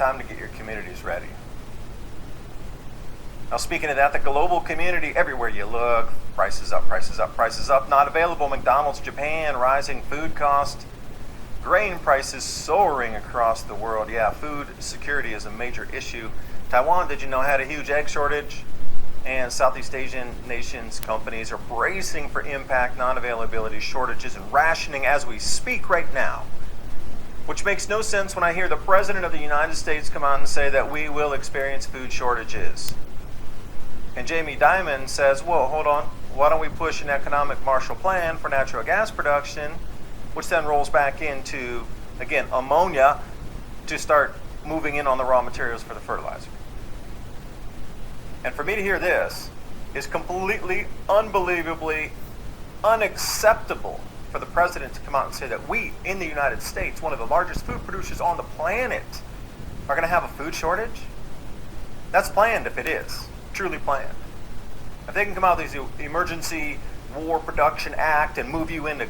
time to get your communities ready. Now, speaking of that, the global community, everywhere you look, prices up, prices up, prices up, not available. McDonald's Japan, rising food cost, grain prices soaring across the world. Yeah, food security is a major issue. Taiwan, did you know, had a huge egg shortage? And Southeast Asian nations, companies are bracing for impact, non-availability, shortages, and rationing as we speak right now. Which makes no sense when I hear the President of the United States come out and say that we will experience food shortages. And Jamie Dimon says, whoa, hold on, why don't we push an economic Marshall Plan for natural gas production, which then rolls back into, again, ammonia to start moving in on the raw materials for the fertilizer. And for me to hear this is completely, unbelievably unacceptable for the president to come out and say that we, in the United States, one of the largest food producers on the planet, are going to have a food shortage? That's planned if it is. Truly planned. If they can come out with these Emergency War Production Act and move you into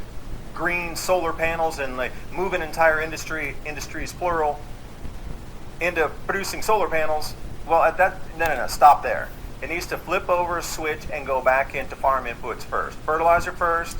green solar panels and like move an entire industries plural, into producing solar panels, well, at that, no, stop there. It needs to flip over a switch and go back into farm inputs first. Fertilizer first.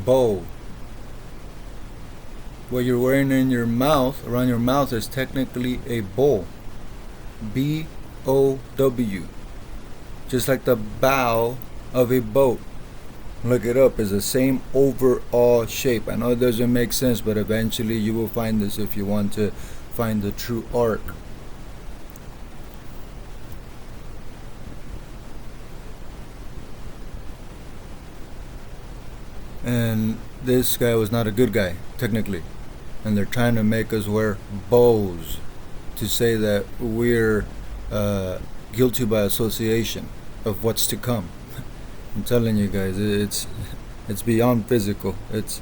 Bow. What you're wearing in your mouth, around your mouth, is technically a bow. B-O-W. Just like the bow of a boat. Look it up. It's the same overall shape. I know it doesn't make sense, but eventually you will find this if you want to find the true arc. And this guy was not a good guy, technically. And they're trying to make us wear bows to say that we're guilty by association of what's to come. I'm telling you guys, it's beyond physical. It's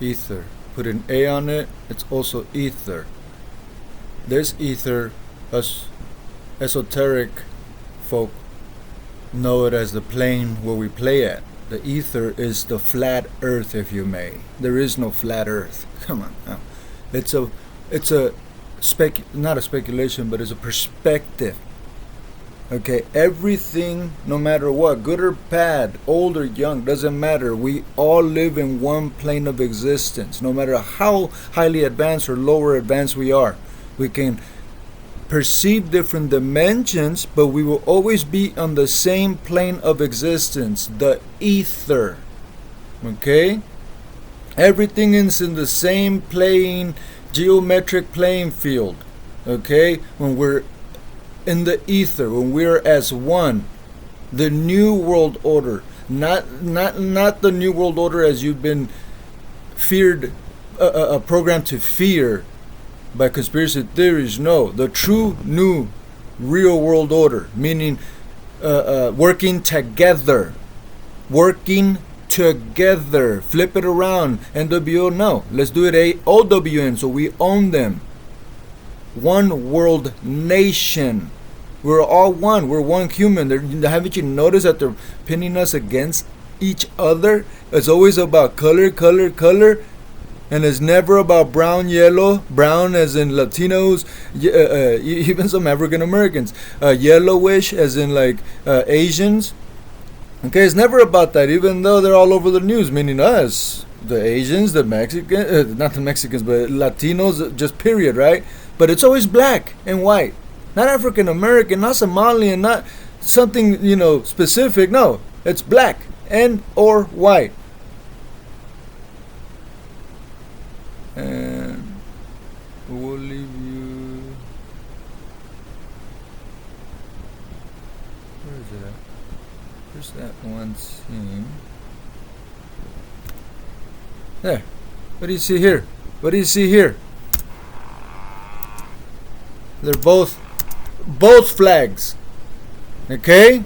ether. Put an A on it, it's also ether. There's ether. Us esoteric folk know it as the plane where we play at. The ether is the flat earth, if you may. There is no flat earth. Come on now. It's a not a speculation, but it's a perspective. Okay, everything, no matter what, good or bad, old or young, doesn't matter. We all live in one plane of existence, no matter how highly advanced or lower advanced we are. We can perceive different dimensions, but we will always be on the same plane of existence, the ether. Okay? Everything is in the same plane, geometric playing field. Okay? When we're in the ether, when we're as one, the new world order, not the new world order as you've been feared, programmed to fear by conspiracy theories. No, the true new real world order, meaning working together. Flip it around. NWO, no, let's do it AOWN, so we own them. One world nation. We're all one. We're one human. Haven't you noticed that they're pinning us against each other? It's always about color, and it's never about brown, yellow. Brown as in Latinos, even some African Americans. Yellowish as in like Asians. Okay, it's never about that, even though they're all over the news, meaning us. The Asians, the Mexicans, not the Mexicans, but Latinos, just period, right? but it's always black and white. Not African American, not Somalian, not something, specific. No, it's black and or white. And we'll leave you. Where is it at? There's that one scene. There. What do you see here? What do you see here? They're both flags. Okay?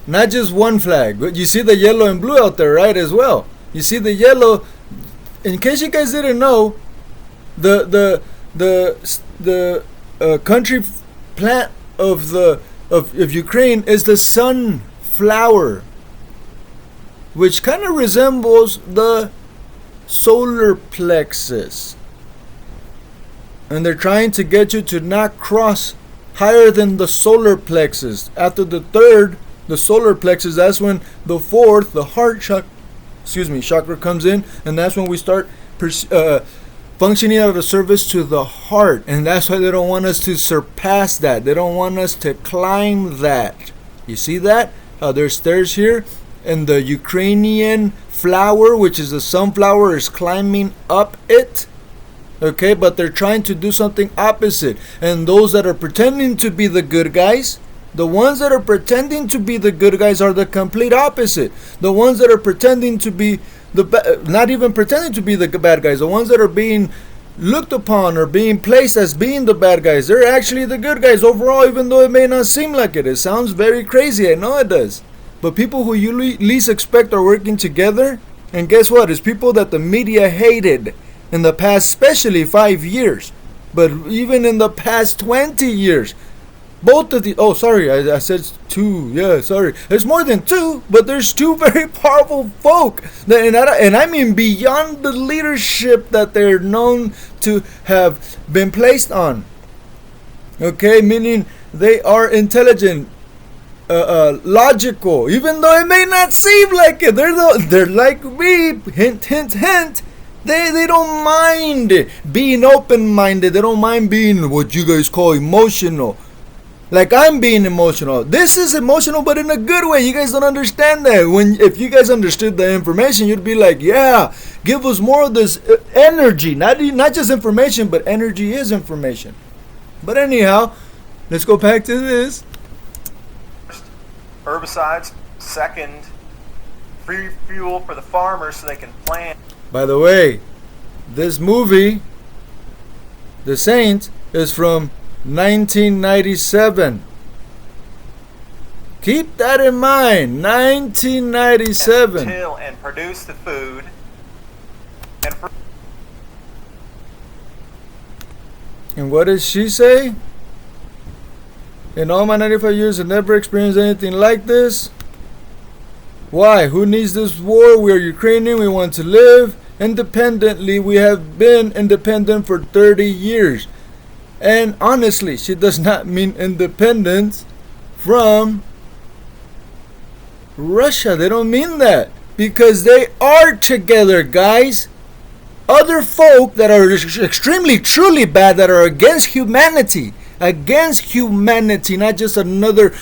Not just one flag. But you see the yellow and blue out there, right, as well. You see the yellow. In case you guys didn't know, the country plant of Ukraine is the sunflower, which kind of resembles the solar plexus. And they're trying to get you to not cross higher than the solar plexus. After the third, the solar plexus, that's when the fourth, the heart chakra comes in, and that's when we start functioning out of service to the heart. And that's why they don't want us to surpass that. They don't want us to climb that. You see that? There's stairs here, and the Ukrainian flower, which is the sunflower, is climbing up it. Okay, but they're trying to do something opposite. And those that are pretending to be the good guys, the ones that are pretending to be the good guys are the complete opposite. The ones that are pretending to be not even pretending to be the bad guys, the ones that are being looked upon or being placed as being the bad guys, they're actually the good guys overall, even though it may not seem like it. It sounds very crazy, I know it does. But people who you least expect are working together. And guess what? It's people that the media hated in the past, especially 5 years. But even in the past 20 years. Both of the... Oh, sorry. I said two. Yeah, sorry. There's more than two. But there's two very powerful folk. And I mean beyond the leadership that they're known to have been placed on. Okay? Meaning they are intelligent. Logical, even though it may not seem like it. They're like me. Hint, hint, hint. They don't mind being open-minded. They don't mind being what you guys call emotional. Like I'm being emotional. This is emotional, but in a good way. You guys don't understand that. If you guys understood the information, you'd be like, yeah, give us more of this energy. Not just information, but energy is information. But anyhow, let's go back to this. Herbicides. Second, free fuel for the farmers so they can plant. By the way, this movie, The Saint, is from 1997. Keep that in mind. 1997. And produce the food. And what does she say? In all my 95 years, I've never experienced anything like this. Why? Who needs this war? We are Ukrainian. We want to live independently. We have been independent for 30 years. And honestly, she does not mean independence from Russia. They don't mean that. Because they are together, guys. Other folk that are extremely, truly bad, that are against humanity. Against humanity, not just another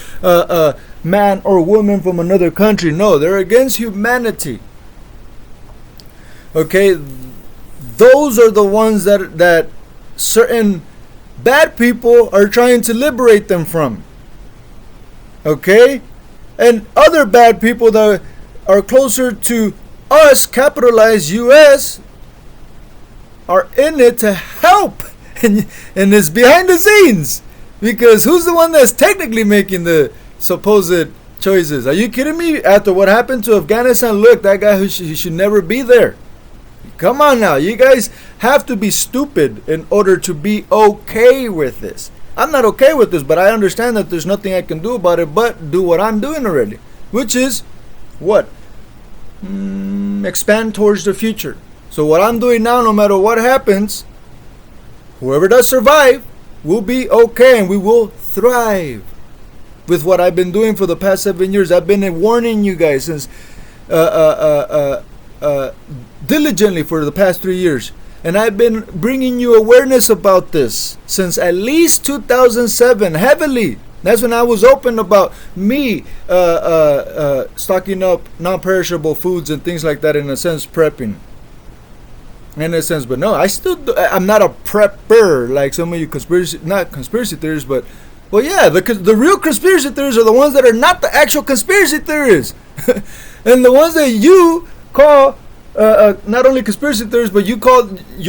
man or woman from another country. No, they're against humanity. Okay, those are the ones that certain bad people are trying to liberate them from. Okay, and other bad people that are closer to us, capitalized U.S., are in it to help. And it's behind the scenes, because who's the one that's technically making the supposed choices? Are you kidding me? After what happened to Afghanistan, look, that guy he should never be there. Come on now, you guys have to be stupid in order to be okay with this. I'm not okay with this, but I understand that there's nothing I can do about it but do what I'm doing already, which is what? Expand towards the future. So what I'm doing now, no matter what happens, whoever does survive will be okay, and we will thrive with what I've been doing for the past 7 years. I've been warning you guys since diligently for the past 3 years. And I've been bringing you awareness about this since at least 2007, heavily. That's when I was open about me stocking up non-perishable foods and things like that, in a sense, prepping. In a sense, but no, I'm not a prepper like some of you not conspiracy theorists, but well, yeah, the real conspiracy theories are the ones that are not the actual conspiracy theories. And the ones that you call not only conspiracy theories, but you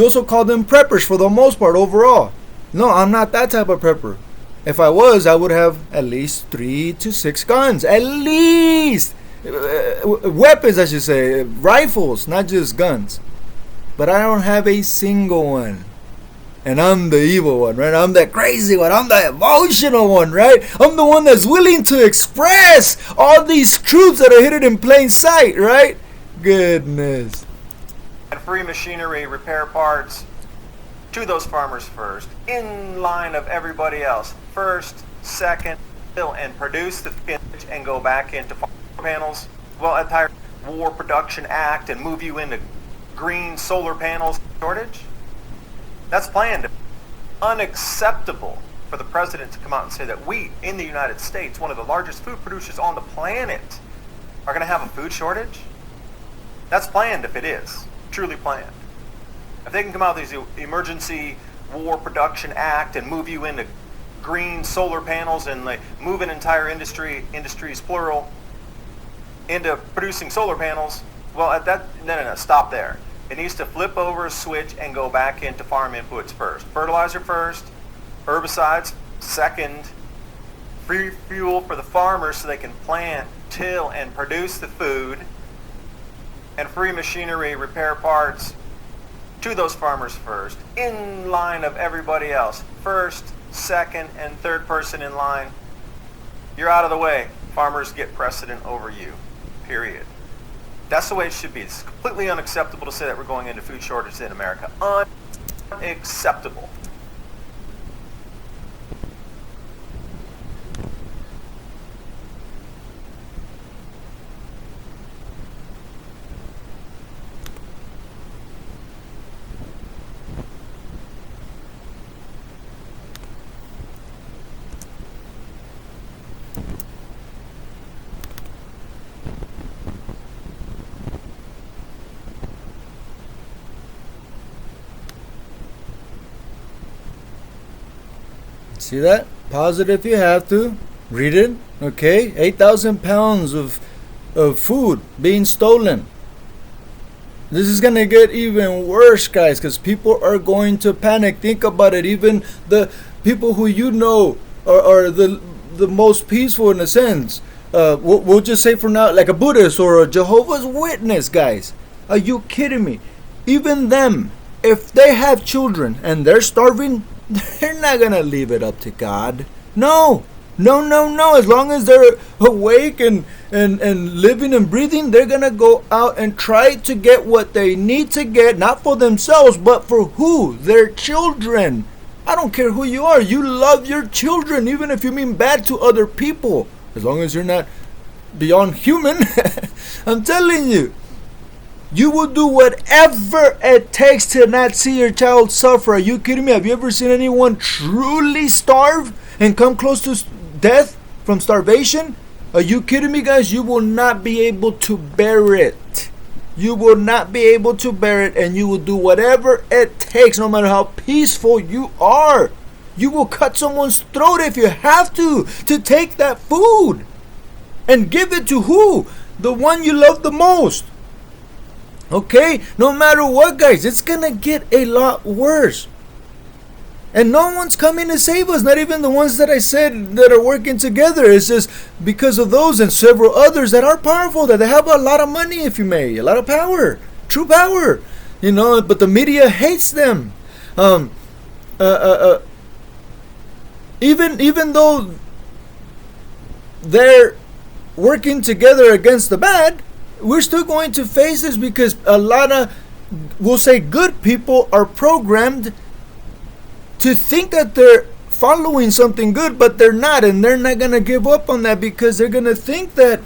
also call them preppers for the most part overall. No, I'm not that type of prepper. If I was, I would have at least 3 to 6 guns. At least! Weapons, I should say. Rifles, not just guns. But I don't have a single one. And I'm the evil one, right? I'm the crazy one. I'm the emotional one, right? I'm the one that's willing to express all these truths that are hidden in plain sight, right? Goodness. And free machinery, repair parts to those farmers first, in line of everybody else. First, second, and produce the finish and go back into farm panels. Well, entire War Production Act and move you into green solar panels shortage. That's planned. Unacceptable for the president to come out and say that we, in the United States, one of the largest food producers on the planet, are going to have a food shortage. That's planned if it is. Truly planned. If they can come out with these Emergency War Production Act and move you into green solar panels and like move an entire industries plural, into producing solar panels, well, at that, no, stop there. It needs to flip over a switch and go back into farm inputs first. Fertilizer first, herbicides second, free fuel for the farmers so they can plant, till, and produce the food, and free machinery, repair parts to those farmers first, in line of everybody else. First, second, and third person in line. You're out of the way. Farmers get precedent over you. Period. That's the way it should be. It's completely unacceptable to say that we're going into food shortages in America. Unacceptable. See that? Pause it if you have to. Read it. Okay? 8,000 pounds of food being stolen. This is going to get even worse, guys, because people are going to panic. Think about it. Even the people who you know are the most peaceful in a sense. We'll just say for now, like a Buddhist or a Jehovah's Witness, guys. Are you kidding me? Even them, if they have children and they're starving, they're not gonna leave it up to God. No. As long as they're awake and living and breathing, they're gonna go out and try to get what they need to get, not for themselves, but for who? Their children. I don't care who you are. You love your children, even if you mean bad to other people. As long as you're not beyond human, I'm telling you. You will do whatever it takes to not see your child suffer. Are you kidding me? Have you ever seen anyone truly starve and come close to death from starvation? Are you kidding me, guys? You will not be able to bear it. You will not be able to bear it, and you will do whatever it takes, no matter how peaceful you are. You will cut someone's throat if you have to take that food. And give it to who? The one you love the most. Okay, no matter what, guys, it's gonna get a lot worse. And no one's coming to save us, not even the ones that I said that are working together. It's just because of those and several others that are powerful, that they have a lot of money, if you may, a lot of power, true power, you know, but the media hates them. Even though they're working together against the bad, we're still going to face this because a lot of, we'll say, good people are programmed to think that they're following something good, but they're not, and they're not going to give up on that because they're going to think that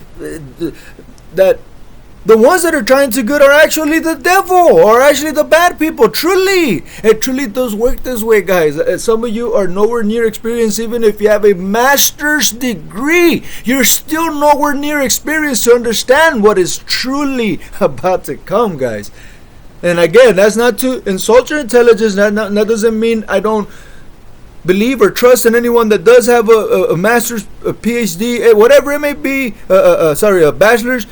The ones that are trying to good are actually the devil, or actually the bad people. Truly, it truly does work this way, guys. Some of you are nowhere near experienced. Even if you have a master's degree, you're still nowhere near experienced to understand what is truly about to come, guys. And again, that's not to insult your intelligence. That doesn't mean I don't believe or trust in anyone that does have a master's, a PhD, whatever it may be. A bachelor's.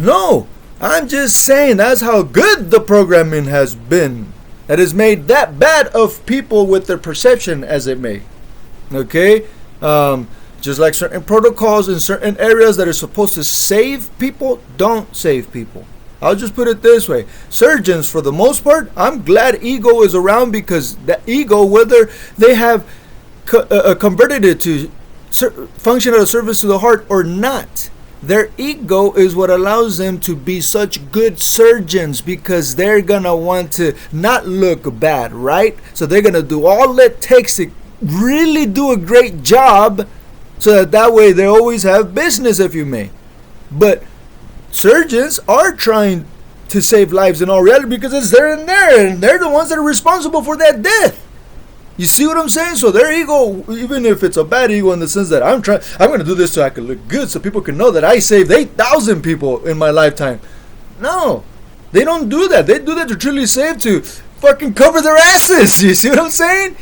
No, I'm just saying that's how good the programming has been. That has made that bad of people with their perception as it may. Okay? Just like certain protocols in certain areas that are supposed to save people, don't save people. I'll just put it this way. Surgeons, for the most part, I'm glad ego is around, because the ego, whether they have converted it to function as a service to the heart or not, their ego is what allows them to be such good surgeons, because they're going to want to not look bad, right? So they're going to do all it takes to really do a great job, so that way they always have business, if you may. But surgeons are trying to save lives in all reality, because it's there and there, and they're the ones that are responsible for that death. You see what I'm saying? So their ego, even if it's a bad ego in the sense that I'm going to do this so I can look good, so people can know that I saved 8,000 people in my lifetime. No, they don't do that. They do that to truly save, to fucking cover their asses. You see what I'm saying?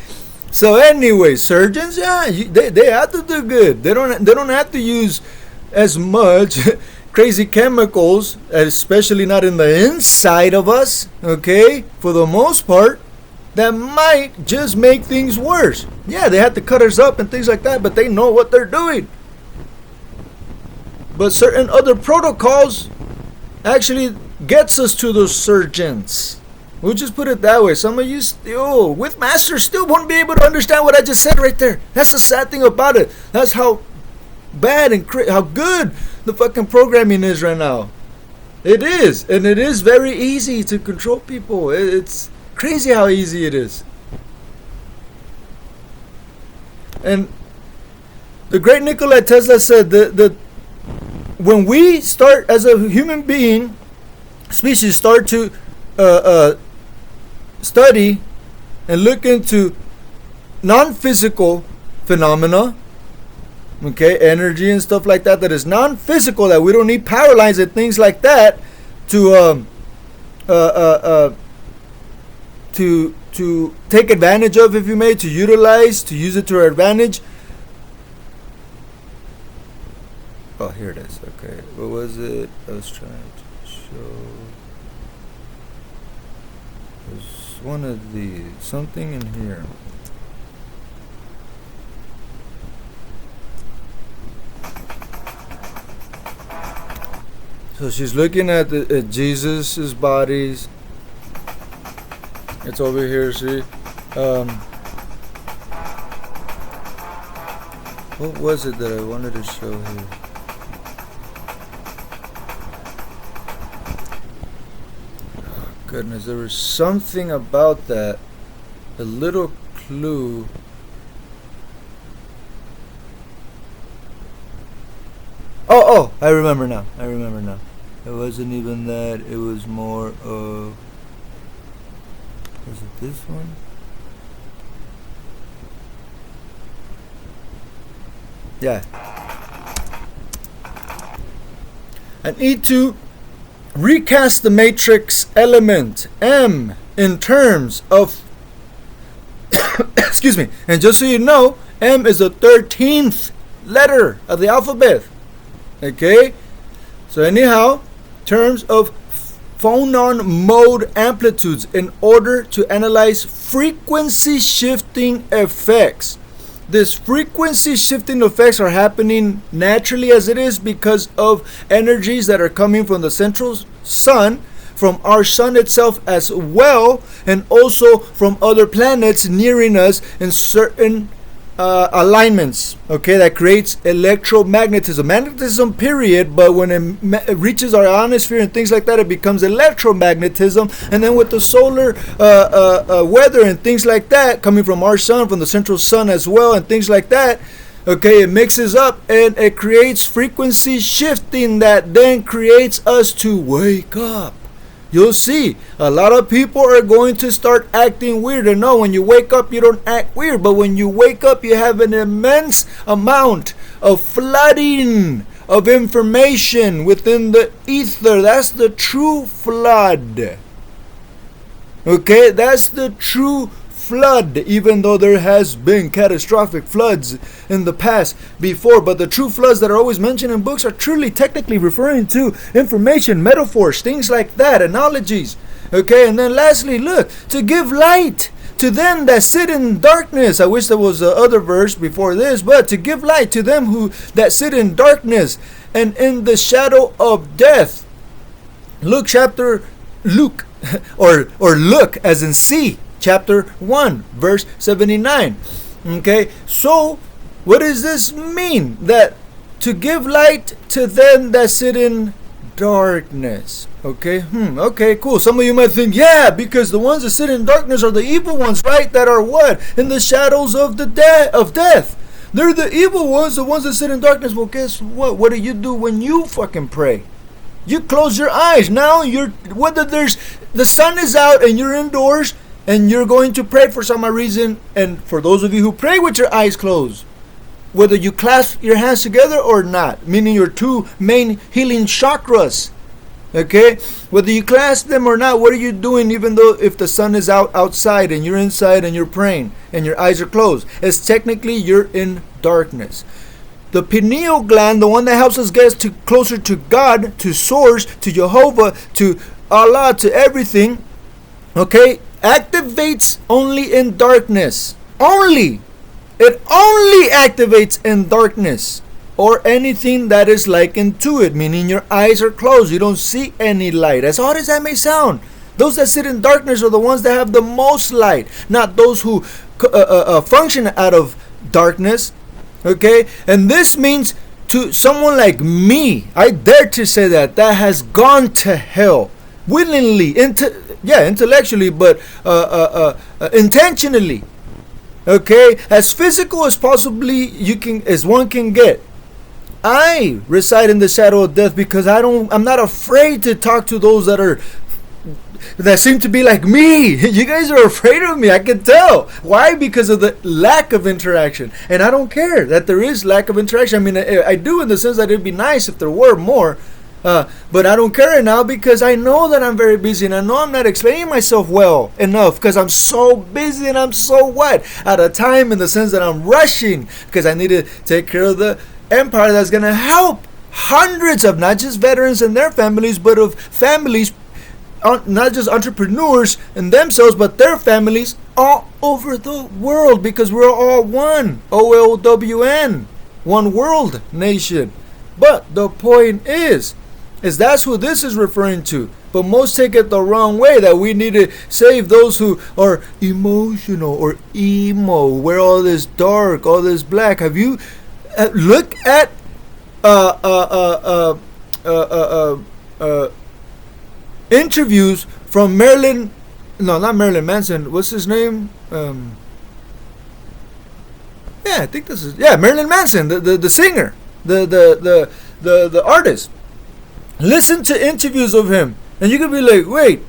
So anyway, surgeons, yeah, they have to do good. They don't have to use as much crazy chemicals, especially not in the inside of us. Okay, for the most part. That might just make things worse. Yeah, they have to cut us up and things like that, but they know what they're doing. But certain other protocols actually gets us to those surgeons. We'll just put it that way. Some of you still, with masters, still won't be able to understand what I just said right there. That's the sad thing about it. That's how bad and how good the fucking programming is right now. It is. And it is very easy to control people. It's crazy how easy it is. And the great Nikola Tesla said that when we start as a human being species start to study and look into non-physical phenomena, okay, energy and stuff like that is non-physical, that we don't need power lines and things like that to take advantage of, if you may, to utilize, to use it to our advantage. Oh, here it is. Okay, what was it I was trying to show? There's one of these, something in here. So she's looking at Jesus's bodies. It's over here, see? What was it that I wanted to show here? Oh, goodness, there was something about that. A little clue. Oh, I remember now. It wasn't even that. It was more of... Was it this one? Yeah. I need to recast the matrix element M in terms of excuse me. And just so you know, M is the 13th letter of the alphabet. Okay? So anyhow, terms of phonon mode amplitudes in order to analyze frequency shifting effects. These frequency shifting effects are happening naturally as it is because of energies that are coming from the central sun, from our sun itself as well, and also from other planets nearing us in certain alignments, okay, that creates electromagnetism, magnetism period, but when it reaches our ionosphere and things like that, it becomes electromagnetism. And then with the solar weather and things like that coming from our sun, from the central sun as well, and things like that, Okay, it mixes up and it creates frequency shifting that then creates us to wake up. You'll see a lot of people are going to start acting weird. And no, when you wake up, you don't act weird. But when you wake up, you have an immense amount of flooding of information within the ether. That's the true flood. Okay, that's the true flood, even though there has been catastrophic floods in the past before, but the true floods that are always mentioned in books are truly technically referring to information, metaphors, things like that, analogies. Okay, and then lastly, look, to give light to them that sit in darkness. I wish there was the other verse before this, but to give light to them who that sit in darkness and in the shadow of death. Luke or look as in see, chapter 1, verse 79. Okay, so what does this mean? That to give light to them that sit in darkness. Okay, okay, cool. Some of you might think, yeah, because the ones that sit in darkness are the evil ones, right? That are what? In the shadows of the death. They're the evil ones, the ones that sit in darkness. Well, guess what? What do you do when you fucking pray? You close your eyes. Now whether the sun is out and you're indoors, and you're going to pray for some reason, and for those of you who pray with your eyes closed, whether you clasp your hands together or not, meaning your two main healing chakras, okay, whether you clasp them or not, what are you doing even though if the sun is outside and you're inside and you're praying and your eyes are closed? It's technically you're in darkness. The pineal gland, the one that helps us get closer to God, to Source, to Jehovah, to Allah, to everything, okay, activates only in darkness. Only. It only activates in darkness or anything that is likened to it, meaning your eyes are closed. You don't see any light. As odd as that may sound, those that sit in darkness are the ones that have the most light, not those who function out of darkness. Okay? And this means to someone like me, I dare to say that has gone to hell willingly, intellectually, but intentionally. Okay, as physical as possibly as one can get. I reside in the shadow of death because I'm not afraid to talk to those that seem to be like me. You guys are afraid of me, I can tell. Why? Because of the lack of interaction. And I don't care that there is lack of interaction. I mean, I do in the sense that it'd be nice if there were more. But I don't care now because I know that I'm very busy and I know I'm not explaining myself well enough because I'm so busy and I'm so out of time in the sense that I'm rushing because I need to take care of the empire that's going to help hundreds of not just veterans and their families, but of families, not just entrepreneurs and themselves, but their families all over the world because we're all one. OLWN, one world nation. But the point is that's who this is referring to. But most take it the wrong way, that we need to save those who are emotional or emo, wear all this dark, all this black. Have you look at interviews from not Marilyn Manson. What's his name? I think this is Marilyn Manson, the singer, the artist. Listen to interviews of him, and you could be like, wait,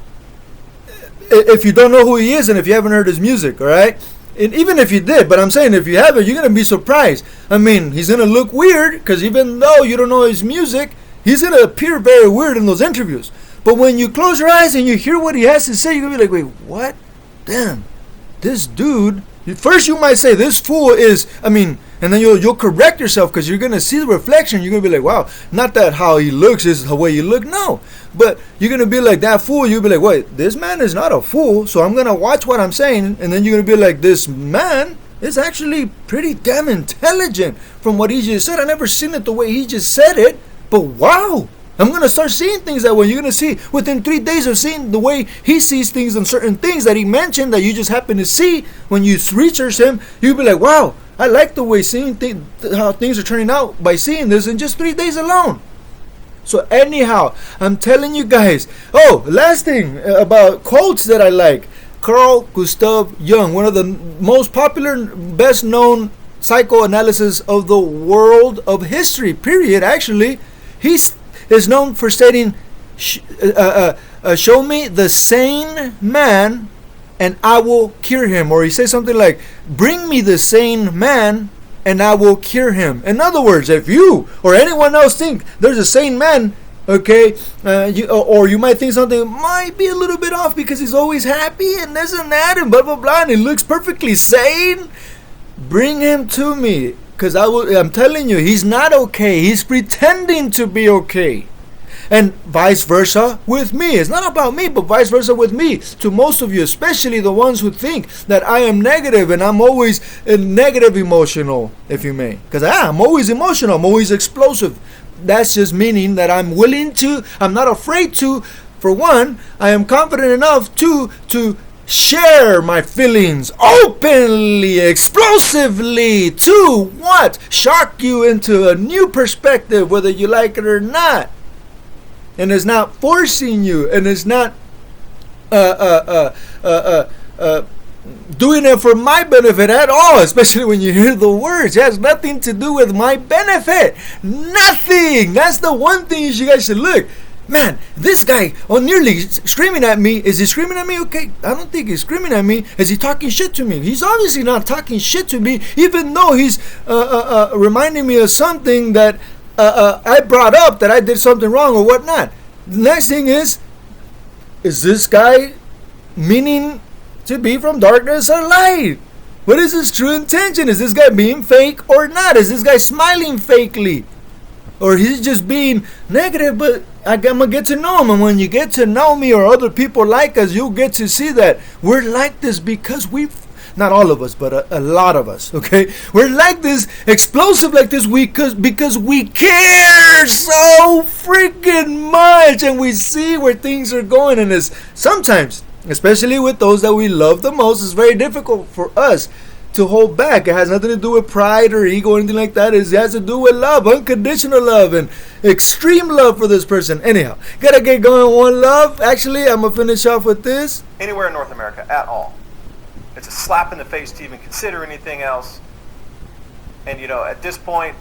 if you don't know who he is and if you haven't heard his music, all right? And even if you did, but I'm saying if you haven't, you're going to be surprised. I mean, he's going to look weird because even though you don't know his music, he's going to appear very weird in those interviews. But when you close your eyes and you hear what he has to say, you're going to be like, wait, what? Damn, this dude. First you might say, this fool is, and then you'll correct yourself because you're going to see the reflection. You're going to be like, wow, not that how he looks is the way you look. No, but you're going to be like that fool. You'll be like, wait, this man is not a fool. So I'm going to watch what I'm saying. And then you're going to be like, this man is actually pretty damn intelligent from what he just said. I never seen it the way he just said it. But wow, I'm going to start seeing things that way. You're going to see within 3 days of seeing the way he sees things and certain things that he mentioned that you just happen to see when you research him. You'll be like, wow, I like the way seeing how things are turning out by seeing this in just 3 days alone. So anyhow, I'm telling you guys. Oh, last thing about quotes that I like. Carl Gustav Jung, one of the most popular, best known psychoanalysis of the world of history, period. Actually, he is known for stating, show me the sane man and I will cure him. Or he says something like, bring me the sane man and I will cure him. In other words, if you or anyone else think there's a sane man, okay, or you might think something might be a little bit off because he's always happy and this and that and blah blah blah and he looks perfectly sane, bring him to me, because I'm telling you, he's not okay. He's pretending to be okay. And vice versa with me. It's not about me, but vice versa with me. To most of you, especially the ones who think that I am negative and I'm always negative emotional, if you may. Because I'm always emotional. I'm always explosive. That's just meaning that I'm willing to, I'm not afraid to, for one, I am confident enough to share my feelings openly, explosively, to what? Shock you into a new perspective, whether you like it or not. And it's not forcing you, and it's not doing it for my benefit at all, especially when you hear the words. It has nothing to do with my benefit. Nothing. That's the one thing you guys should look. Man, this guy nearly screaming at me. Is he screaming at me? Okay, I don't think he's screaming at me. Is he talking shit to me? He's obviously not talking shit to me, even though he's reminding me of something that I brought up, that I did something wrong or whatnot. The next thing is this guy meaning to be from darkness or light? What is his true intention? Is this guy being fake or not? Is this guy smiling fakely? Or he's just being negative? But I'm going to get to know him. And when you get to know me or other people like us, you'll get to see that we're like this because we've, not all of us, but a lot of us, okay? We're like this, explosive like this because we care so freaking much and we see where things are going. And it's sometimes, especially with those that we love the most, it's very difficult for us to hold back. It has nothing to do with pride or ego or anything like that. It has to do with love, unconditional love and extreme love for this person. Anyhow, gotta get going. One love. Actually, I'm gonna finish off with this. Anywhere in North America at all, it's a slap in the face to even consider anything else. And at this point,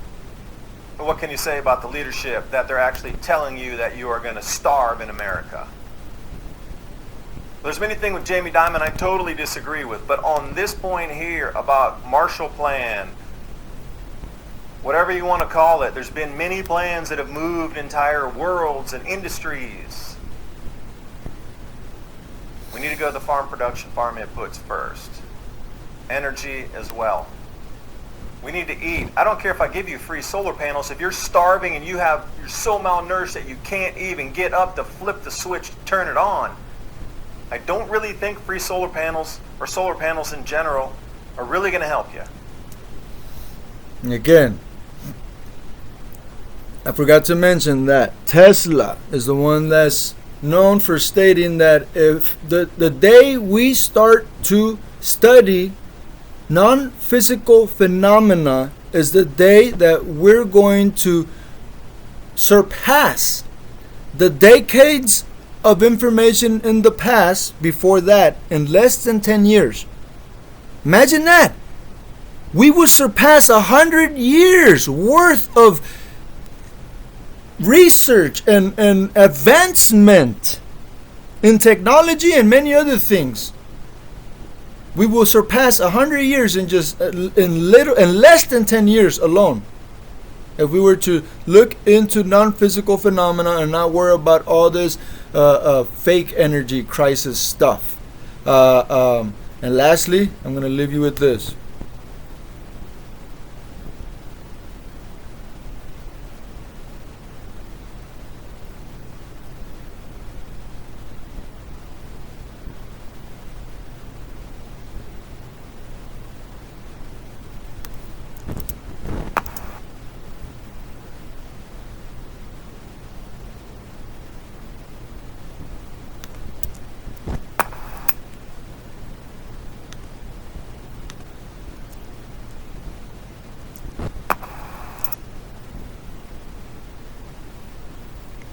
what can you say about the leadership that they're actually telling you that you are going to starve in America? There's many things with Jamie Dimon I totally disagree with, but on this point here about Marshall Plan, whatever you want to call it, there's been many plans that have moved entire worlds and industries. We need to go to the farm production, farm inputs first. Energy as well. We need to eat. I don't care if I give you free solar panels. If you're starving and you're so malnourished that you can't even get up to flip the switch to turn it on, I don't really think free solar panels or solar panels in general are really going to help you. Again, I forgot to mention that Tesla is the one that's known for stating that if the day we start to study non-physical phenomena is the day that we're going to surpass the decades of information in the past before that in less than 10 years. Imagine that. We will surpass 100 years worth of research and advancement in technology and many other things. We will surpass 100 years in just in less than 10 years alone, if we were to look into non-physical phenomena and not worry about all this fake energy crisis stuff. And lastly, I'm going to leave you with this.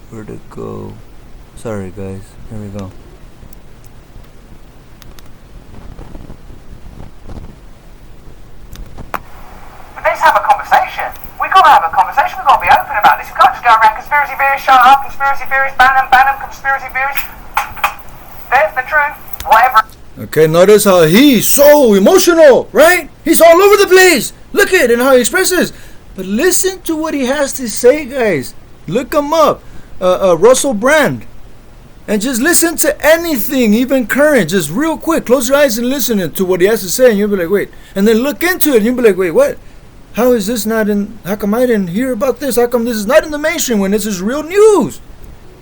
Where'd it go? Sorry guys, here we go. conversation. We gotta have a conversation. We gotta be open about this. We can't just go around conspiracy theories, shut up, conspiracy theories, ban them, conspiracy theories. There's the truth. Whatever. Okay, notice how he's so emotional, right? He's all over the place. Look at it and how he expresses. But listen to what he has to say, guys. Look him up. Russell Brand. And just listen to anything, even current. Just real quick. Close your eyes and listen to what he has to say. And you'll be like, wait. And then look into it. And you'll be like, wait, what? How is this not in... How come I didn't hear about this? How come this is not in the mainstream when this is real news?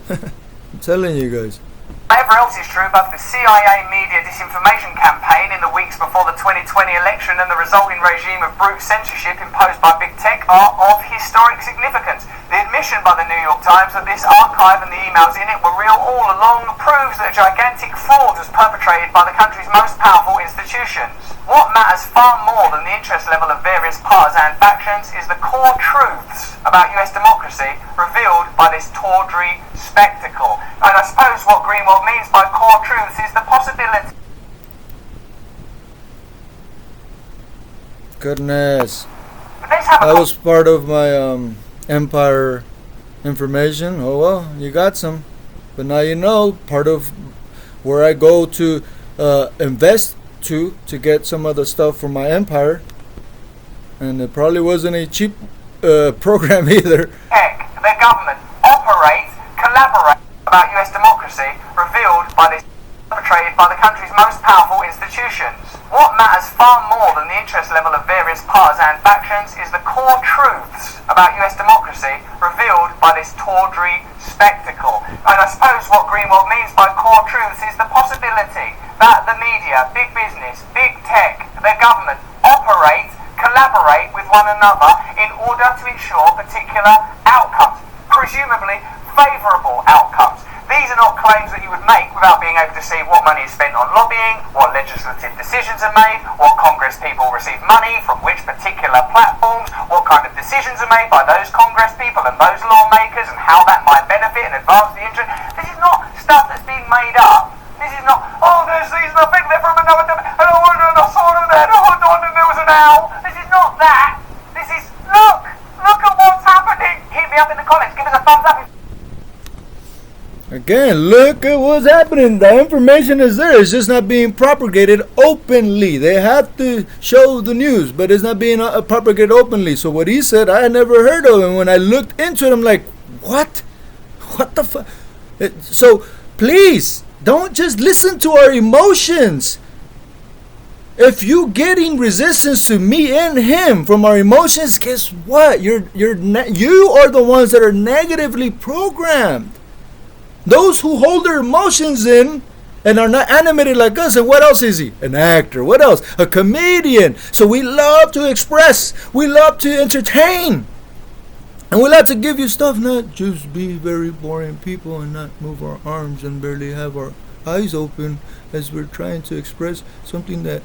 I'm telling you guys. Whatever else is true about the CIA media disinformation campaign in the weeks before the 2020 election and the resulting regime of brute censorship imposed by big tech are of historic significance. The admission by the New York Times that this archive and the emails in it were real all along proves that a gigantic fraud was perpetrated by the country's most powerful institutions. What matters far more than the interest level of various partisan factions is the core truths about US democracy revealed by this tawdry spectacle. And I suppose what Greenwald means by core truths is the possibility. Goodness. That was part of my Empire information. Oh well, you got some. But now you know part of where I go to invest to get some of the stuff for my Empire. And it probably wasn't a cheap program either. Heck, their government operate, collaborate about US democracy revealed by this perpetrated by the country's most powerful institutions. What matters far more than the interest level of various partisan factions is the core truths about US democracy revealed by this tawdry spectacle. And I suppose what Greenwald means by core truths is the possibility that the media, big business, big tech, their government operate, collaborate with one another in order to ensure particular outcomes, presumably favourable outcomes. These are not claims that you would make without being able to see what money is spent on lobbying, what legislative decisions are made, what Congress people receive money from which particular platforms, what kind of decisions are made by those Congress people and those lawmakers, and how that might benefit and advance the interest. This is not stuff that's being made up. This is not, oh, there's these nothing there from another dimension, and oh, and I saw them there, oh, and there was an owl. This is not that. This is, look at what's happening. Hit me up in the comments, give us a thumbs up. Again, look at what's happening. The information is there. It's just not being propagated openly. They have to show the news, but it's not being propagated openly. So what he said, I had never heard of. And when I looked into it, I'm like, what? What the fuck? So please, don't just listen to our emotions. If you getting resistance to me and him from our emotions, guess what? You are the ones that are negatively programmed. Those who hold their emotions in and are not animated like us. And what else is he? An actor. What else? A comedian. So we love to express. We love to entertain. And we love to give you stuff, not just be very boring people and not move our arms and barely have our eyes open as we're trying to express something that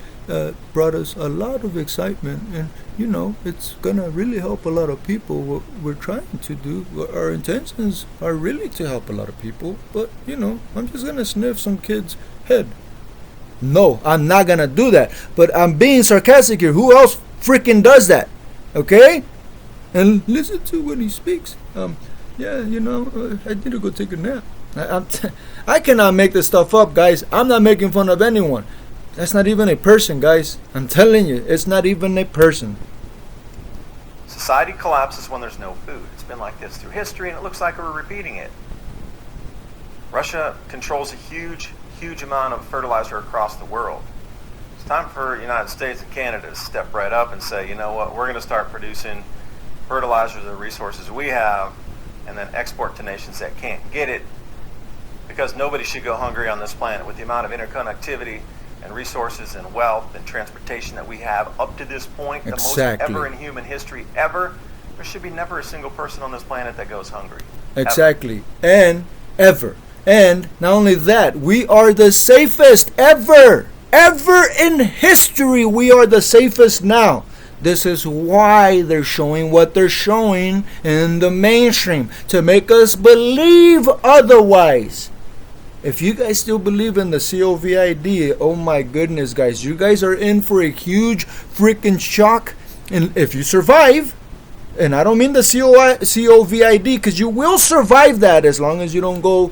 brought us a lot of excitement. And you know, it's gonna really help a lot of people. What we're trying to do, our intentions are really to help a lot of people. But you know, I'm just gonna sniff some kid's head. No, I'm not gonna do that. But I'm being sarcastic here. Who else freaking does that? Okay? And listen to when he speaks. Yeah, you know, I need to go take a nap. I cannot make this stuff up, guys. I'm not making fun of anyone. That's not even a person, guys. I'm telling you, it's not even a person. Society collapses when there's no food. It's been like this through history, and it looks like we're repeating it. Russia controls a huge amount of fertilizer across the world. It's time for the United States and Canada to step right up and say, you know what, we're going to start producing fertilizers or resources we have and then export to nations that can't get it, because nobody should go hungry on this planet. With the amount of interconnectivity and resources and wealth and transportation that we have up to this point, the most ever in human history ever, there should be never a single person on this planet that goes hungry. Exactly. And ever. And not only that, we are the safest ever in history. We are the safest now. This is why they're showing what they're showing in the mainstream, to make us believe otherwise. If you guys still believe in the COVID, oh my goodness, guys, you guys are in for a huge freaking shock. And if you survive, and I don't mean the COVID, because you will survive that as long as you don't go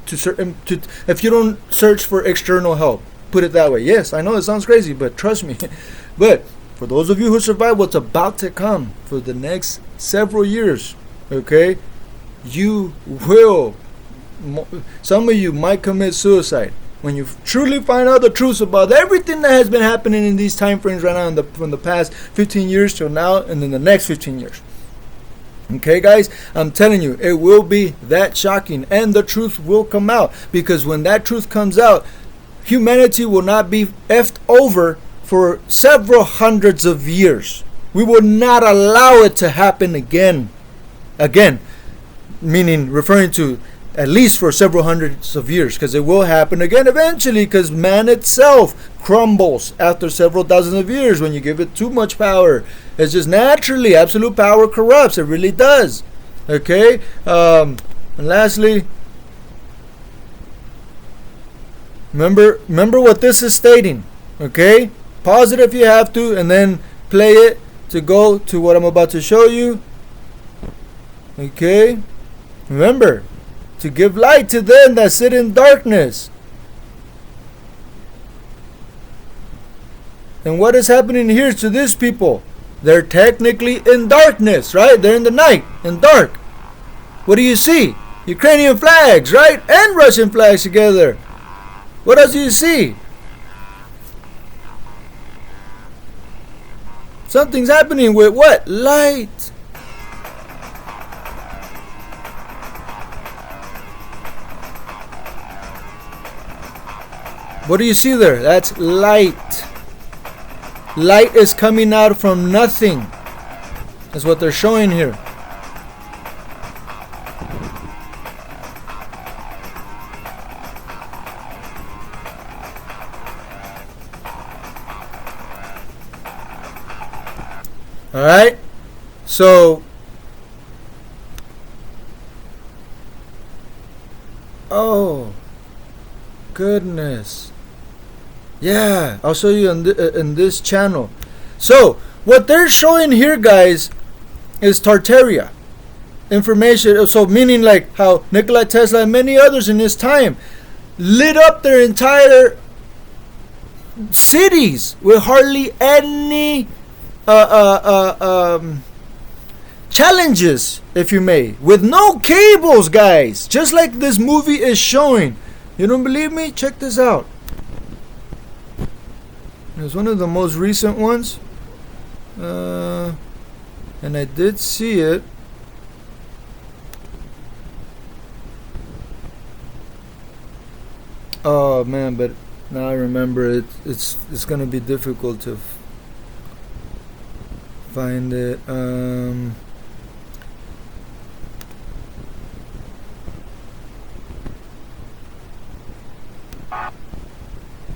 to certain, if you don't search for external help. Put it that way. Yes, I know it sounds crazy, but trust me. But for those of you who survive what's about to come for the next several years, okay, you will, some of you might commit suicide when you truly find out the truth about everything that has been happening in these time frames right now, from the past 15 years till now, and then the next 15 years. Okay, guys, I'm telling you, it will be that shocking, and the truth will come out, because when that truth comes out, humanity will not be effed over for several hundreds of years. We will not allow it to happen again, meaning referring to at least for several hundreds of years, because it will happen again eventually, because man itself crumbles after several thousands of years when you give it too much power. It's just naturally, absolute power corrupts. It really does. Okay, and lastly, remember what this is stating. Okay, pause it if you have to, and then play it to go to what I'm about to show you. Okay, remember to give light to them that sit in darkness. And what is happening here to these people? They're technically in darkness, right? They're in the night, in dark. What do you see? Ukrainian flags, right? And Russian flags together. What else do you see? Something's happening with what? Light. What do you see there? That's light. Light is coming out from nothing. That's what they're showing here. Alright? So, oh, goodness. Yeah, I'll show you in this channel. So, what they're showing here, guys, is Tartaria information. So, meaning like how Nikola Tesla and many others in his time lit up their entire cities with hardly any challenges, if you may, with no cables, guys, just like this movie is showing. You don't believe me? Check this out. It's one of the most recent ones, and I did see it. Oh man, but now I remember it. It's gonna be difficult to find it.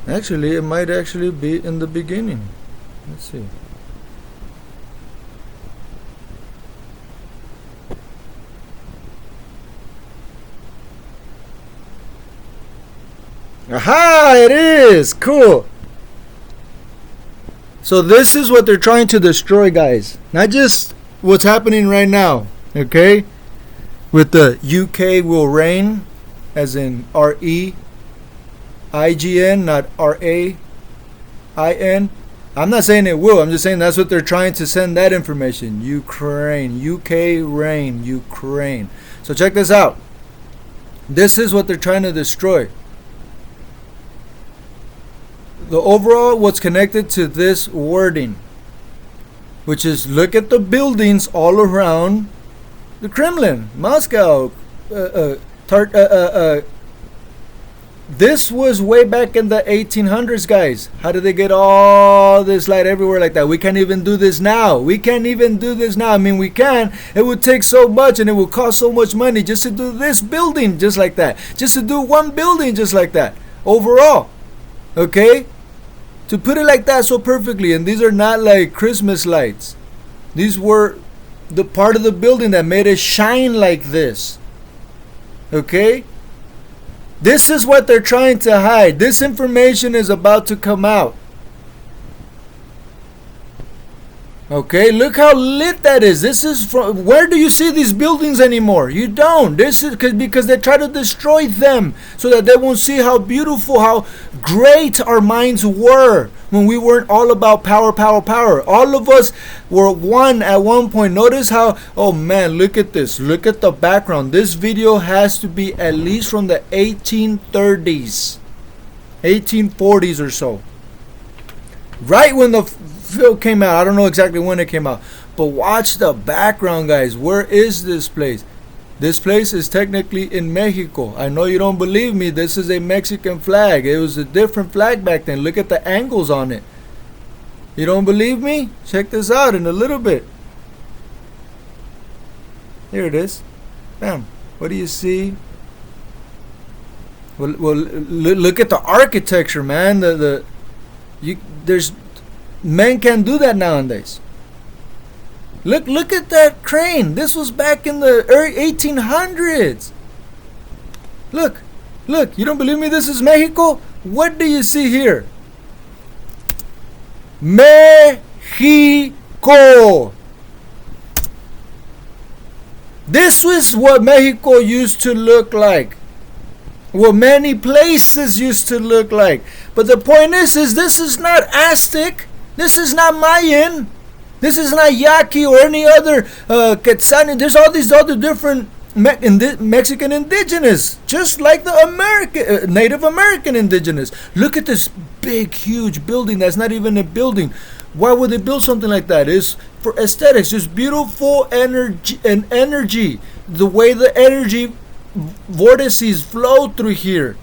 Actually, it might actually be in the beginning. Let's see. Aha! It is! Cool! So this is what they're trying to destroy, guys. Not just what's happening right now, okay? With the UK will reign, as in R-E IGN, not RAIN. I'm not saying it will. I'm just saying that's what they're trying to send that information. Ukraine, UK reign, Ukraine. So check this out. This is what they're trying to destroy. The overall, what's connected to this wording, which is look at the buildings all around the Kremlin, Moscow, this was way back in the 1800s, guys. How did they get all this light everywhere like that? We can't even do this now. We can't even do this now. I mean, we can. It would take so much and it would cost so much money just to do this building just like that. Just to do one building just like that. Overall. Okay? To put it like that so perfectly. And these are not like Christmas lights. These were the part of the building that made it shine like this. Okay? This is what they're trying to hide. This information is about to come out. Okay, look how lit that is. This is from, where do you see these buildings anymore? You don't. This is because they try to destroy them so that they won't see how beautiful, how great our minds were when we weren't all about power, power, power. All of us were one at one point. Notice how, oh man, look at this. Look at the background. This video has to be at least from the 1830s, 1840s or so. Right when the film came out. I don't know exactly when it came out, but watch the background, guys. Where is this place? This place is technically in Mexico. I know you don't believe me. This is a Mexican flag. It was a different flag back then. Look at the angles on it. You don't believe me? Check this out in a little bit. Here it is. Bam. What do you see? Well, look at the architecture, man. There's men can't do that nowadays. Look at that crane. This was back in the early 1800s. Look. You don't believe me? This is Mexico? What do you see here? Mexico. This was what Mexico used to look like. What many places used to look like. But the point is this is not Aztec. This is not Mayan. This is not Yaqui or any other Quetzalian. There's all these other different Mexican indigenous, just like the Native American indigenous. Look at this big, huge building that's not even a building. Why would they build something like that? It's for aesthetics, just beautiful energy. The way the energy vortices flow through here.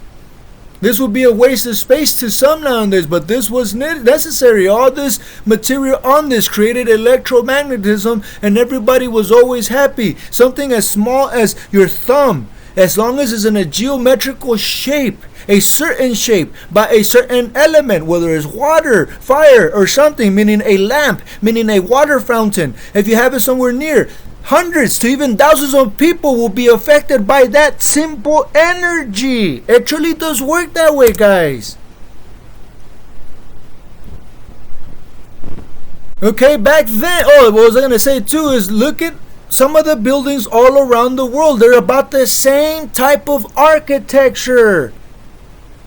This would be a waste of space to some nowadays, but this was necessary. All this material on this created electromagnetism, and everybody was always happy. Something as small as your thumb, as long as it's in a geometrical shape, a certain shape, by a certain element, whether it's water, fire, or something, meaning a lamp, meaning a water fountain. If you have it somewhere near, hundreds to even thousands of people will be affected by that simple energy. It truly does work that way, guys. Okay, back then, what was I going to say too is look at some of the buildings all around the world. They're about the same type of architecture.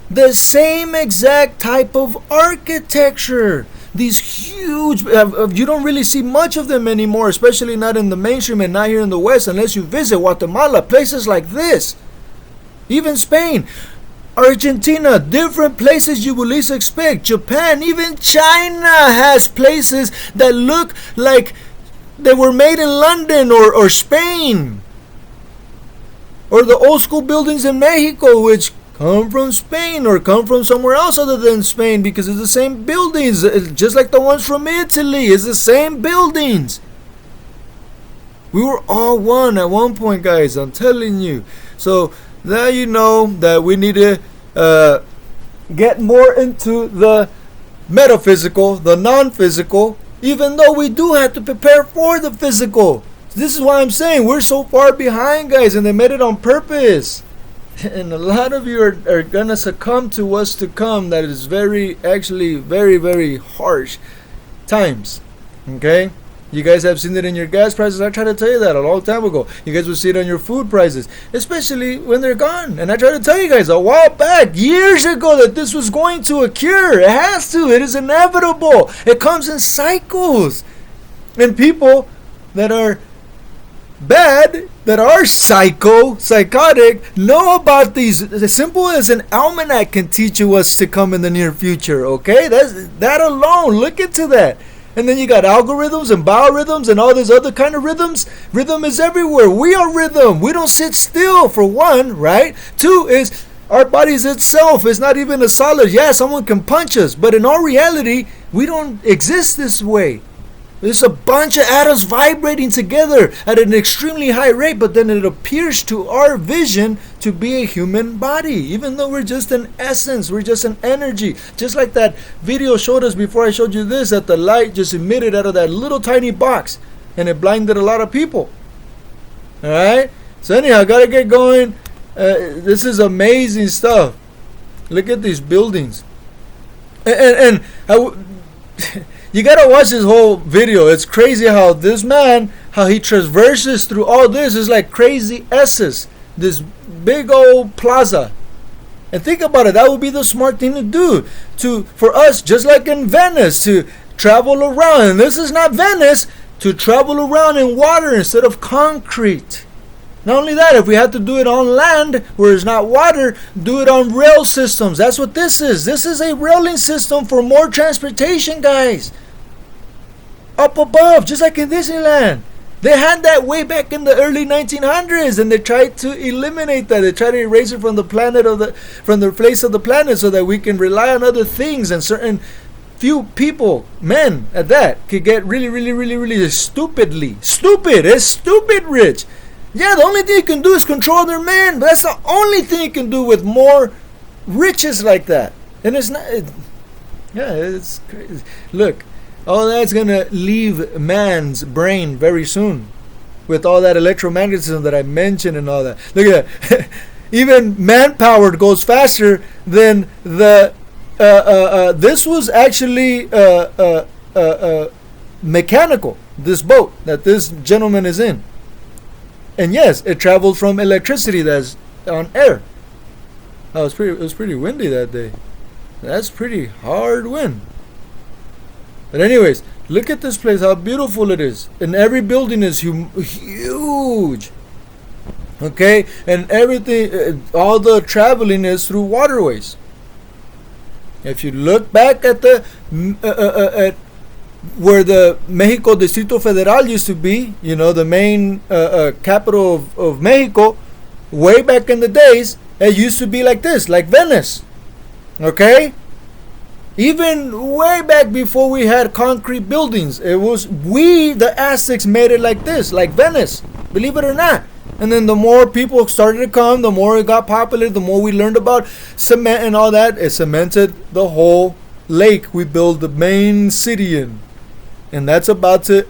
The same exact type of architecture. These huge, you don't really see much of them anymore, especially not in the mainstream and not here in the West, unless you visit Guatemala, places like this. Even Spain, Argentina, different places you would least expect. Japan, even China has places that look like they were made in London or Spain. Or the old school buildings in Mexico, which come from Spain or come from somewhere else other than Spain, because it's the same buildings, just like the ones from Italy. It's the same buildings. We were all one at one point, guys, I'm telling you. So now you know that we need to get more into the metaphysical, the non-physical, even though we do have to prepare for the physical. This is why I'm saying we're so far behind, guys, and they made it on purpose. And a lot of you are going to succumb to what's to come. That is very, very harsh times. Okay? You guys have seen it in your gas prices. I tried to tell you that a long time ago. You guys will see it on your food prices, especially when they're gone. And I tried to tell you guys a while back, years ago, that this was going to occur. It has to. It is inevitable. It comes in cycles. And people that are bad, that are psychotic, know about these. As simple as an almanac can teach you what's to come in the near future. Okay, that alone, look into that. And then you got algorithms and biorhythms and all these other kind of rhythms. Rhythm is everywhere. We are rhythm. We don't sit still, for one, right? Two is our bodies itself is not even a solid. Yeah, someone can punch us, but in all reality, we don't exist this way. It's a bunch of atoms vibrating together at an extremely high rate, but then it appears to our vision to be a human body, even though we're just an essence, we're just an energy. Just like that video showed us before I showed you this, that the light just emitted out of that little tiny box, and it blinded a lot of people. Alright? So anyhow, gotta get going. This is amazing stuff. Look at these buildings. And You gotta watch this whole video. It's crazy how this man, how he traverses through all this. Is like crazy S's. This big old plaza. And think about it. That would be the smart thing to do. For us, just like in Venice, to travel around. And this is not Venice. To travel around in water instead of concrete. Not only that, if we have to do it on land where it's not water, do it on rail systems. That's what this is. This is a railing system for more transportation, guys. Up above, just like in Disneyland. They had that way back in the early 1900s, and they tried to eliminate that. They tried to erase it from the face of the planet, so that we can rely on other things, and certain few people, men at that, could get really stupid rich. Yeah, the only thing you can do is control their man. But that's the only thing you can do with more riches like that. And it's not. It's crazy. Look, all that's gonna leave man's brain very soon, with all that electromagnetism that I mentioned and all that. Look at that. Even manpower goes faster than the. This was actually mechanical. This boat that this gentleman is in. And yes, it traveled from electricity that's on air. It was pretty windy that day. That's pretty hard wind. But anyways, look at this place, how beautiful it is. And every building is huge. Okay? And everything, all the traveling is through waterways. If you look back at the at where the Mexico Distrito Federal used to be, the main capital of Mexico, way back in the days, it used to be like this, like Venice. Okay? Even way back before we had concrete buildings, the Aztecs made it like this, like Venice, believe it or not. And then the more people started to come, the more it got popular, the more we learned about cement and all that. It cemented the whole lake we built the main city in. And that's about to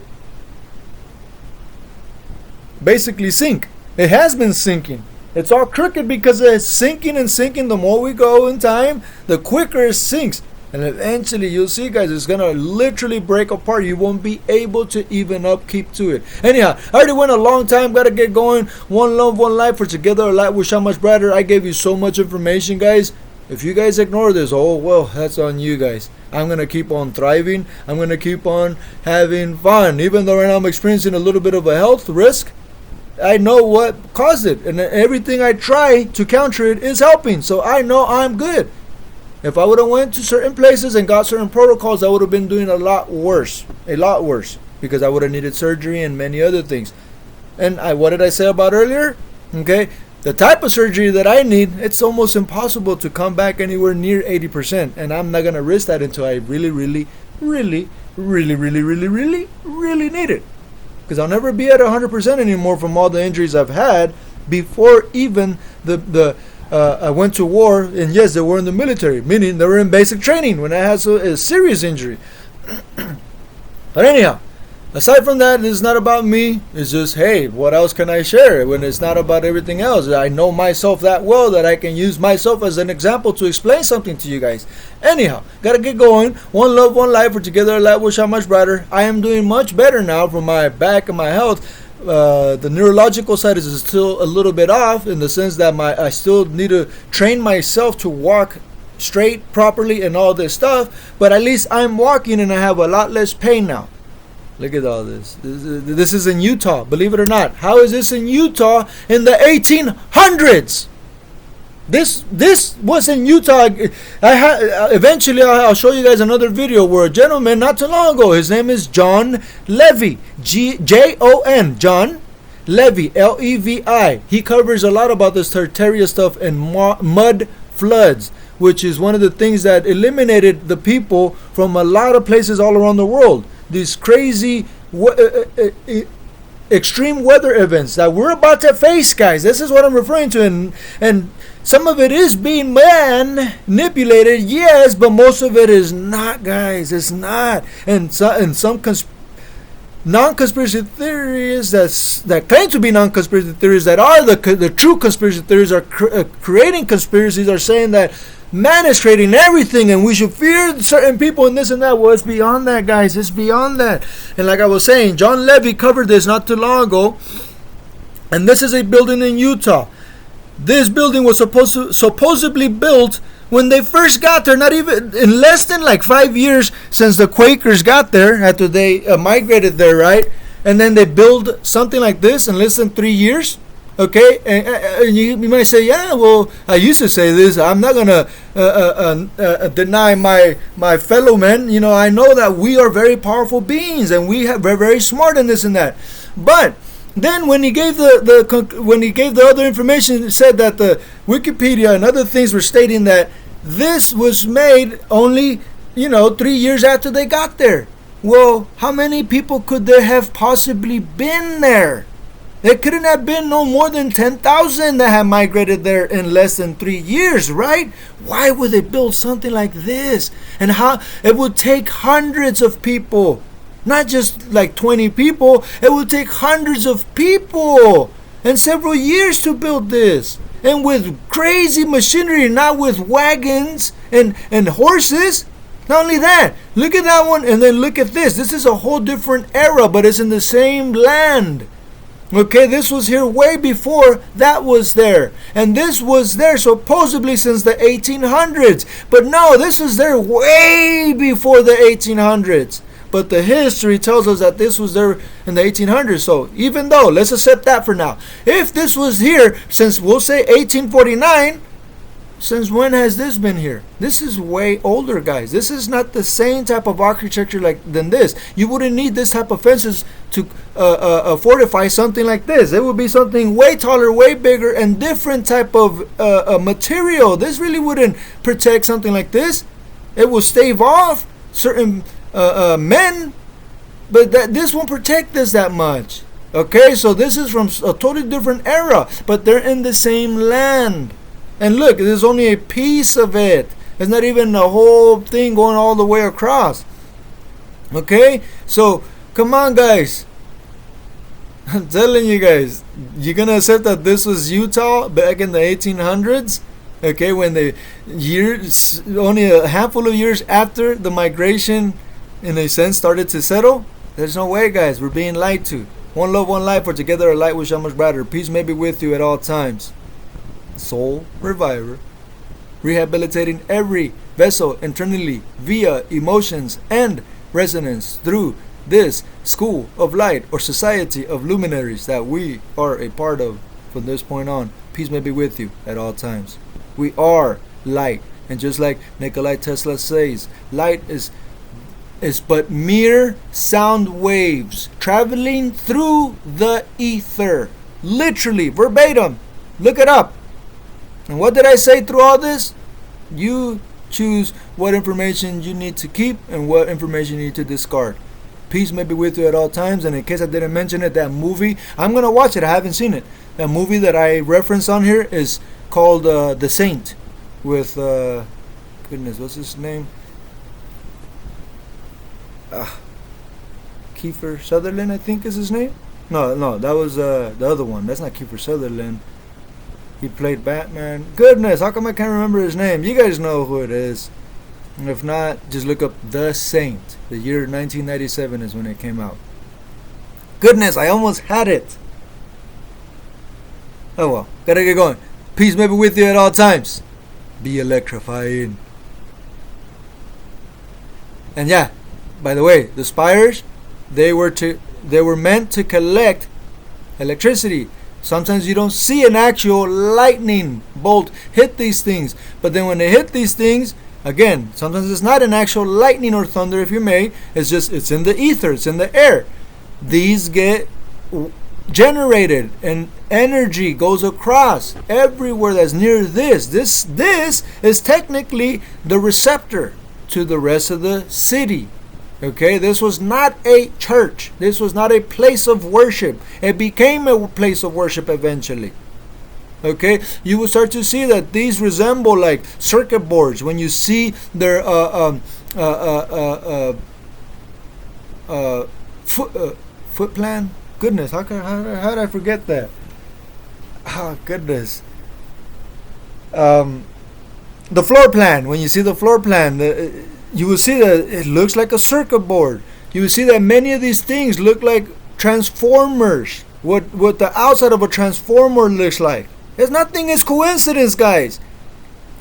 basically sink. It has been sinking. It's all crooked because it's sinking and sinking. The more we go in time, the quicker it sinks. And eventually, you'll see, guys, it's going to literally break apart. You won't be able to even upkeep to it. Anyhow, I already went a long time. Got to get going. One love, one life. For together, our life will shine much brighter. I gave you so much information, guys. If you guys ignore this, oh, well, that's on you guys. I'm going to keep on thriving. I'm going to keep on having fun. Even though right now I'm experiencing a little bit of a health risk, I know what caused it. And everything I try to counter it is helping. So I know I'm good. If I would have went to certain places and got certain protocols, I would have been doing a lot worse. Because I would have needed surgery and many other things. And what did I say about earlier? Okay. The type of surgery that I need, it's almost impossible to come back anywhere near 80%. And I'm not going to risk that until I really need it. Because I'll never be at 100% anymore from all the injuries I've had before even I went to war. And yes, they were in the military, meaning they were in basic training when I had a serious injury. But anyhow, aside from that, it's not about me. It's just, hey, what else can I share when it's not about everything else? I know myself that well that I can use myself as an example to explain something to you guys. Anyhow, gotta get going. One love, one life. For together, our life will shine much brighter. I am doing much better now from my back and my health. The neurological side is still a little bit off in the sense that I still need to train myself to walk straight properly and all this stuff. But at least I'm walking and I have a lot less pain now. Look at all this. This is in Utah, believe it or not. How is this in Utah in the 1800s? This was in Utah. Eventually I'll show you guys another video where a gentleman not too long ago, his name is John Levy, Jon, John Levy, Levi. He covers a lot about this tertiary stuff and mud floods, which is one of the things that eliminated the people from a lot of places all around the world. These crazy extreme weather events that we're about to face, guys. This is what I'm referring to, and some of it is being manipulated, yes, but most of it is not, guys. It's not. And some non-conspiracy theories that claim to be non-conspiracy theories that are the true conspiracy theories are creating conspiracies, are saying that man is creating everything and we should fear certain people and this and that. Well, it's beyond that, guys. It's beyond that. And like I was saying, John Levy covered this not too long ago. And this is a building in Utah. This building was supposedly built when they first got there, not even in less than like 5 years since the Quakers got there, after they migrated there, right? And then they build something like this in less than 3 years. Okay, and you might say, yeah, well, I used to say this. I'm not gonna deny my fellow men. You know, I know that we are very powerful beings, and we're very smart in this and that. But then when he gave the other information, it said that the Wikipedia and other things were stating that this was made only 3 years after they got there. Well, how many people could there have possibly been there? There couldn't have been no more than 10,000 that had migrated there in less than 3 years, right? Why would they build something like this? And how it would take hundreds of people, not just like 20 people. It would take hundreds of people and several years to build this. And with crazy machinery, not with wagons and horses. Not only that, look at that one and then look at this. This is a whole different era, but it's in the same land. Okay, this was here way before that was there. And this was there supposedly since the 1800s. But no, this was there way before the 1800s. But the history tells us that this was there in the 1800s. So even though, let's accept that for now. If this was here since, we'll say 1849, since when has this been here? This is way older, guys. This is not the same type of architecture than this. You wouldn't need this type of fences to fortify something like this. It would be something way taller, way bigger, and different type of material. This really wouldn't protect something like this. It will stave off certain men, but this won't protect this that much. Okay, so this is from a totally different era, but they're in the same land. And look, there's only a piece of it. It's not even the whole thing going all the way across. Okay? So, come on, guys. I'm telling you guys, you're going to accept that this was Utah back in the 1800s? Okay, when only a handful of years after the migration, in a sense, started to settle? There's no way, guys. We're being lied to. One love, one life, for together our light will shine much brighter. Peace may be with you at all times. Soul Reviver, rehabilitating every vessel internally via emotions and resonance through this school of light or society of luminaries that we are a part of from this point on. Peace may be with you at all times. We are light, and just like Nikola Tesla says, light is but mere sound waves traveling through the ether. Literally, verbatim. Look it up. And what did I say through all this? You choose what information you need to keep and what information you need to discard. Peace may be with you at all times. And in case I didn't mention it, that movie, I'm going to watch it. I haven't seen it. That movie that I referenced on here is called The Saint with, goodness, what's his name? Kiefer Sutherland, I think is his name. No, that was the other one. That's not Kiefer Sutherland. He played Batman. Goodness, how come I can't remember his name? You guys know who it is. If not, just look up The Saint. The year 1997 is when it came out. Goodness, I almost had it. Oh well, gotta get going. Peace may be with you at all times. Be electrifying. And yeah, by the way, the spires, they were meant to collect electricity. Sometimes you don't see an actual lightning bolt hit these things. But then when they hit these things, again, sometimes it's not an actual lightning or thunder, if you may. It's in the ether, it's in the air. These get generated and energy goes across everywhere that's near this. This is technically the receptor to the rest of the city. Okay, this was not a church. This was not a place of worship. It became a place of worship eventually. Okay, you will start to see that these resemble like circuit boards when you see their foot plan. Goodness, how did I forget that? Oh goodness. The floor plan. When you see the floor plan, you will see that it looks like a circuit board. You will see that many of these things look like transformers. What the outside of a transformer looks like. There's nothing is coincidence, guys.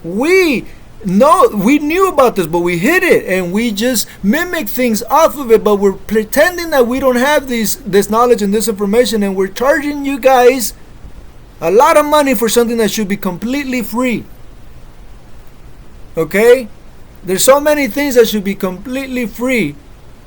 We knew about this, but we hid it, and we just mimic things off of it. But we're pretending that we don't have this knowledge and this information, and we're charging you guys a lot of money for something that should be completely free. Okay? There's so many things that should be completely free,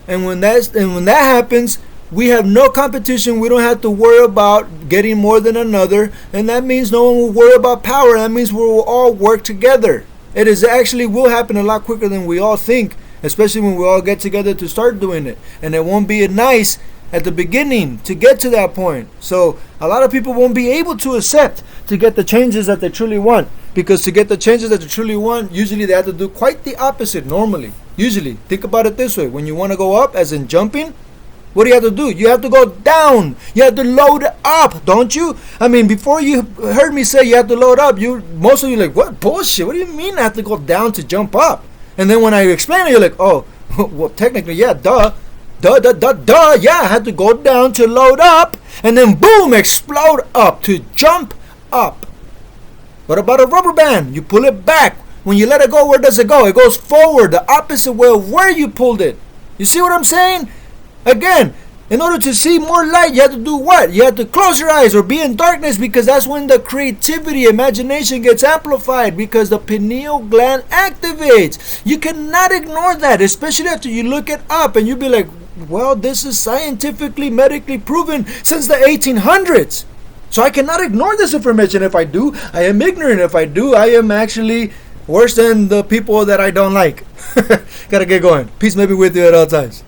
and when that happens, we have no competition. We don't have to worry about getting more than another, and that means no one will worry about power. That means we will all work together. It is actually will happen a lot quicker than we all think, especially when we all get together to start doing it. And it won't be nice at the beginning to get to that point. So a lot of people won't be able to accept to get the changes that they truly want, because to get the changes that they truly want, usually they have to do quite the opposite normally. Usually, think about it this way. When you want to go up, as in jumping, what do you have to do? You have to go down. You have to load up, don't you? I mean, before you heard me say you have to load up, most of you like, what bullshit? What do you mean I have to go down to jump up? And then when I explain it, you're like, oh, well, technically, yeah, duh, yeah, I had to go down to load up, and then boom, explode up to jump up. What about a rubber band? You pull it back. When you let it go, where does it go? It goes forward, the opposite way of where you pulled it. You see what I'm saying? Again, in order to see more light, you have to do what? You have to close your eyes or be in darkness, because that's when the creativity, imagination gets amplified, because the pineal gland activates. You cannot ignore that, especially after you look it up and you be like, well, this is scientifically, medically proven since the 1800s. So I cannot ignore this information. If I do, I am ignorant. If I do, I am actually worse than the people that I don't like. Gotta get going. Peace may be with you at all times.